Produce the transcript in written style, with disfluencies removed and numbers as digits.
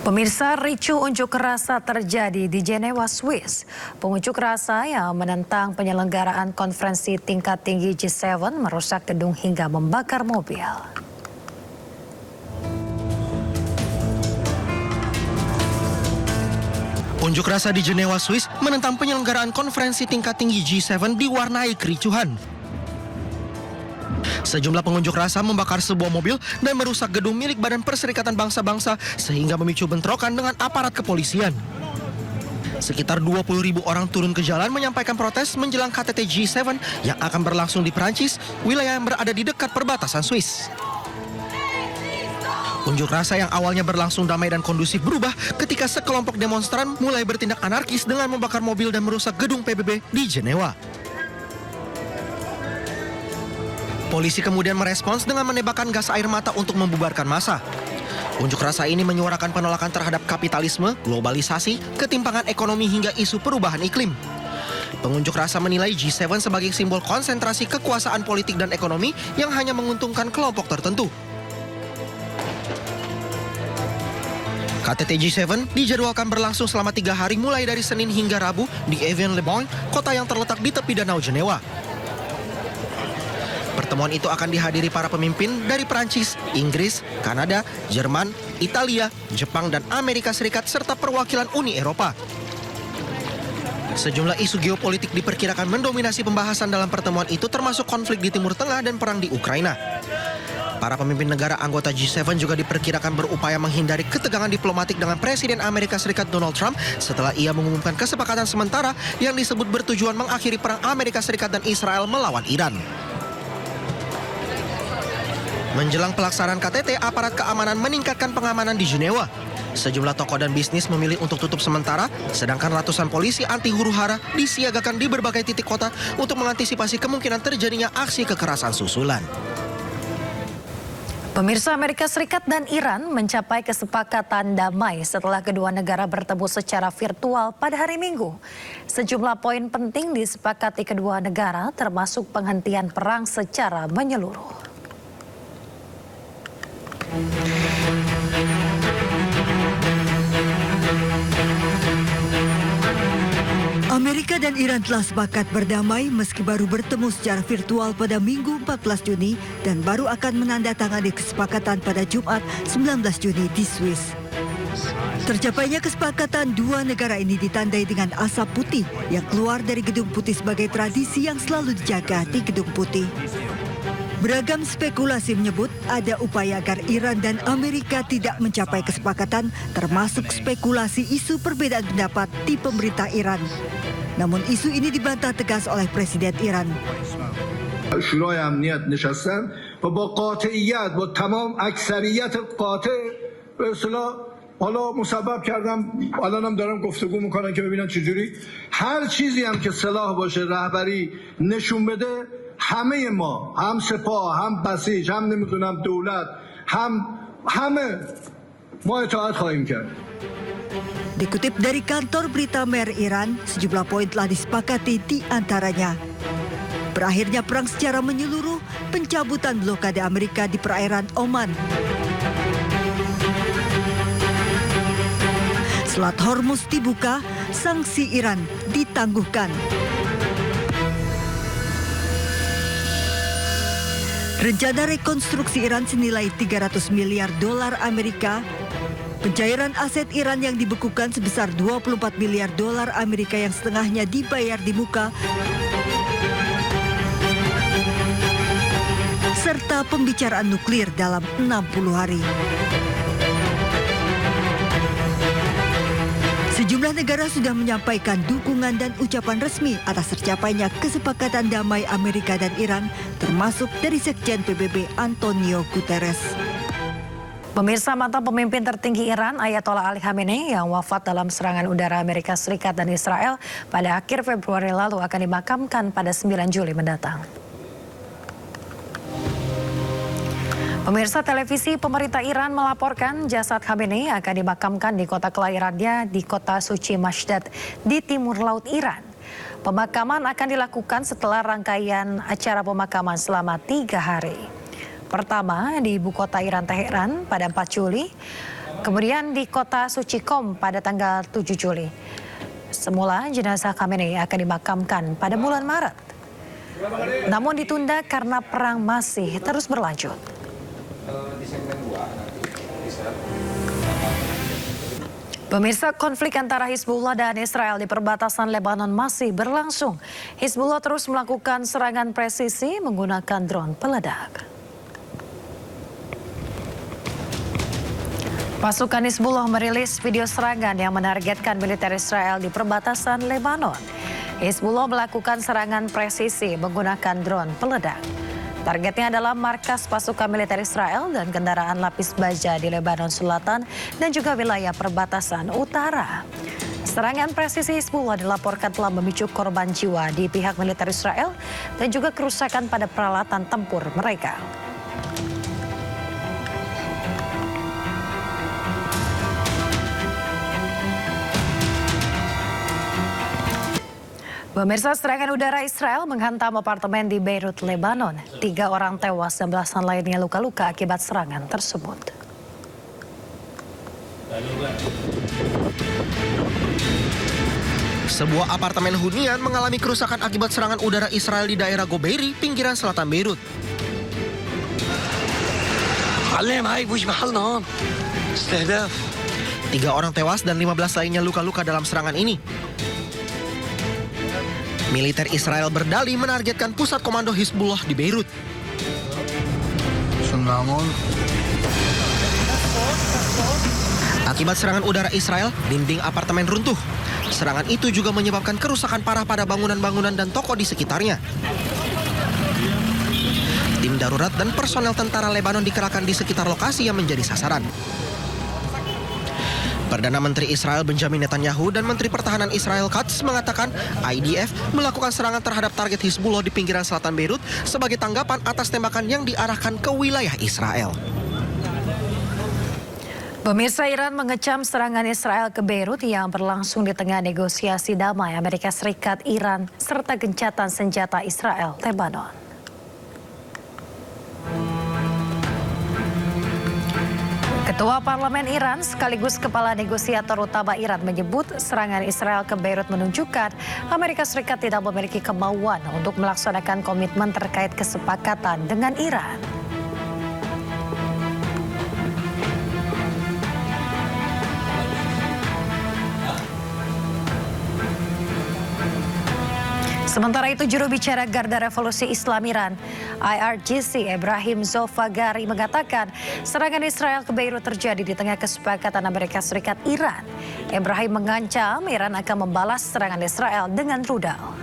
Pemirsa, ricuh unjuk rasa terjadi di Jenewa, Swiss. Pengunjuk rasa yang menentang penyelenggaraan konferensi tingkat tinggi G7 merusak gedung hingga membakar mobil. Unjuk rasa di Jenewa, Swiss menentang penyelenggaraan konferensi tingkat tinggi G7 diwarnai kericuhan. Sejumlah pengunjuk rasa membakar sebuah mobil dan merusak gedung milik Badan Perserikatan Bangsa-Bangsa sehingga memicu bentrokan dengan aparat kepolisian. Sekitar 20.000 orang turun ke jalan menyampaikan protes menjelang KTT G7 yang akan berlangsung di Prancis, wilayah yang berada di dekat perbatasan Swiss. Unjuk rasa yang awalnya berlangsung damai dan kondusif berubah ketika sekelompok demonstran mulai bertindak anarkis dengan membakar mobil dan merusak gedung PBB di Jenewa. Polisi kemudian merespons dengan menembakkan gas air mata untuk membubarkan massa. Unjuk rasa ini menyuarakan penolakan terhadap kapitalisme, globalisasi, ketimpangan ekonomi hingga isu perubahan iklim. Pengunjuk rasa menilai G7 sebagai simbol konsentrasi kekuasaan politik dan ekonomi yang hanya menguntungkan kelompok tertentu. KTT G7 dijadwalkan berlangsung selama 3 hari mulai dari Senin hingga Rabu di Evian-le-Bain, kota yang terletak di tepi danau Jenewa. Pertemuan itu akan dihadiri para pemimpin dari Prancis, Inggris, Kanada, Jerman, Italia, Jepang, dan Amerika Serikat serta perwakilan Uni Eropa. Sejumlah isu geopolitik diperkirakan mendominasi pembahasan dalam pertemuan itu termasuk konflik di Timur Tengah dan perang di Ukraina. Para pemimpin negara anggota G7 juga diperkirakan berupaya menghindari ketegangan diplomatik dengan Presiden Amerika Serikat Donald Trump setelah ia mengumumkan kesepakatan sementara yang disebut bertujuan mengakhiri perang Amerika Serikat dan Israel melawan Iran. Menjelang pelaksanaan KTT, aparat keamanan meningkatkan pengamanan di Jenewa. Sejumlah toko dan bisnis memilih untuk tutup sementara, sedangkan ratusan polisi anti huru-hara disiagakan di berbagai titik kota untuk mengantisipasi kemungkinan terjadinya aksi kekerasan susulan. Pemirsa, Amerika Serikat dan Iran mencapai kesepakatan damai setelah kedua negara bertemu secara virtual pada hari Minggu. Sejumlah poin penting disepakati kedua negara termasuk penghentian perang secara menyeluruh. Amerika dan Iran telah sepakat berdamai meski baru bertemu secara virtual pada Minggu 14 Juni dan baru akan menandatangani kesepakatan pada Jumat 19 Juni di Swiss. Tercapainya kesepakatan dua negara ini ditandai dengan asap putih yang keluar dari Gedung Putih sebagai tradisi yang selalu dijaga di Gedung Putih. Beragam spekulasi menyebut ada upaya agar Iran dan Amerika tidak mencapai kesepakatan, termasuk spekulasi isu perbedaan pendapat di pemerintah Iran. Namun isu ini dibantah tegas oleh Presiden Iran. شورای امنیت نشستن و با قاطعیت با تمام اکثریت قاطع به اصطلاح حالا مسبب کردم الانم دارم گفتگو میکنن که ببینن چجوری هر چیزی هم که سلاح باشه رهبری نشون بده همه ما هم سپاه هم بسیج هم نمیدونم دولت همه ما اطاعت خواهیم کرد. Dikutip dari kantor berita Mer Iran, sejumlah poin telah disepakati di antaranya. Berakhirnya perang secara menyeluruh, pencabutan blokade Amerika di perairan Oman. Selat Hormuz dibuka, sanksi Iran ditangguhkan. Rencana rekonstruksi Iran senilai 300 miliar dolar Amerika. Pencairan aset Iran yang dibekukan sebesar 24 miliar dolar Amerika yang setengahnya dibayar di muka. Serta pembicaraan nuklir dalam 60 hari. Sejumlah negara sudah menyampaikan dukungan dan ucapan resmi atas tercapainya kesepakatan damai Amerika dan Iran, termasuk dari Sekjen PBB Antonio Guterres. Pemirsa, mantan pemimpin tertinggi Iran Ayatollah Ali Khamenei yang wafat dalam serangan udara Amerika Serikat dan Israel pada akhir Februari lalu akan dimakamkan pada 9 Juli mendatang. Pemirsa, televisi pemerintah Iran melaporkan jasad Khamenei akan dimakamkan di kota kelahirannya di kota suci Mashdad di timur laut Iran. Pemakaman akan dilakukan setelah rangkaian acara pemakaman selama 3 hari. Pertama di ibu kota Iran Teheran pada 4 Juli, Kemudian di kota suci Qom pada tanggal 7 Juli. Semula jenazah Khamenei akan dimakamkan pada bulan Maret. Namun ditunda karena perang masih terus berlanjut. Pemirsa, konflik antara Hizbullah dan Israel di perbatasan Lebanon masih berlangsung. Hizbullah terus melakukan serangan presisi menggunakan drone peledak. Pasukan Hizbullah merilis video serangan yang menargetkan militer Israel di perbatasan Lebanon. Hizbullah melakukan serangan presisi menggunakan drone peledak. Targetnya adalah markas pasukan militer Israel dan kendaraan lapis baja di Lebanon Selatan dan juga wilayah perbatasan utara. Serangan presisi Hizbullah dilaporkan telah memicu korban jiwa di pihak militer Israel dan juga kerusakan pada peralatan tempur mereka. Pemirsa, serangan udara Israel menghantam apartemen di Beirut, Lebanon. 3 orang tewas dan belasan lainnya luka-luka akibat serangan tersebut. Sebuah apartemen hunian mengalami kerusakan akibat serangan udara Israel di daerah Goberi, pinggiran selatan Beirut. 3 orang tewas dan 15 lainnya luka-luka dalam serangan ini. Militer Israel berdalih menargetkan pusat komando Hizbullah di Beirut. Akibat serangan udara Israel, dinding apartemen runtuh. Serangan itu juga menyebabkan kerusakan parah pada bangunan-bangunan dan toko di sekitarnya. Tim darurat dan personel tentara Lebanon dikerahkan di sekitar lokasi yang menjadi sasaran. Perdana Menteri Israel Benjamin Netanyahu dan Menteri Pertahanan Israel Katz mengatakan IDF melakukan serangan terhadap target Hizbullah di pinggiran selatan Beirut sebagai tanggapan atas tembakan yang diarahkan ke wilayah Israel. Pemirsa, Iran mengecam serangan Israel ke Beirut yang berlangsung di tengah negosiasi damai Amerika Serikat, Iran, serta gencatan senjata Israel, Lebanon. Ketua Parlemen Iran sekaligus Kepala Negosiator Utama Iran menyebut serangan Israel ke Beirut menunjukkan Amerika Serikat tidak memiliki kemauan untuk melaksanakan komitmen terkait kesepakatan dengan Iran. Sementara itu, juru bicara Garda Revolusi Islam Iran, IRGC, Ebrahim Zolfagari mengatakan serangan Israel ke Beirut terjadi di tengah kesepakatan Amerika Serikat Iran. Ebrahim mengancam Iran akan membalas serangan Israel dengan rudal.